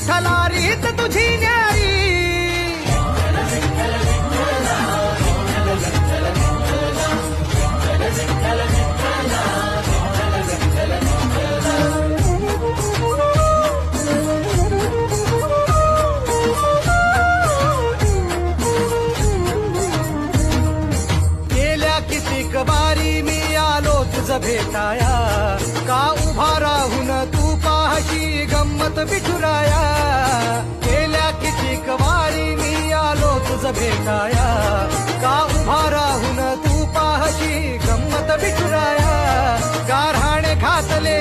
विठ्ठलारीत तुझी न्यारी. गेल्या कितीक वारी मी आलो तुझ भेटाया, का उभा राहून तू पाहशी गंमत विठुराया. गेल्या कितीक वारी मी आलो तुझ भेटाया, का उभा राहून तू पाहशी गंमत विठुराया. गारहाणे घातले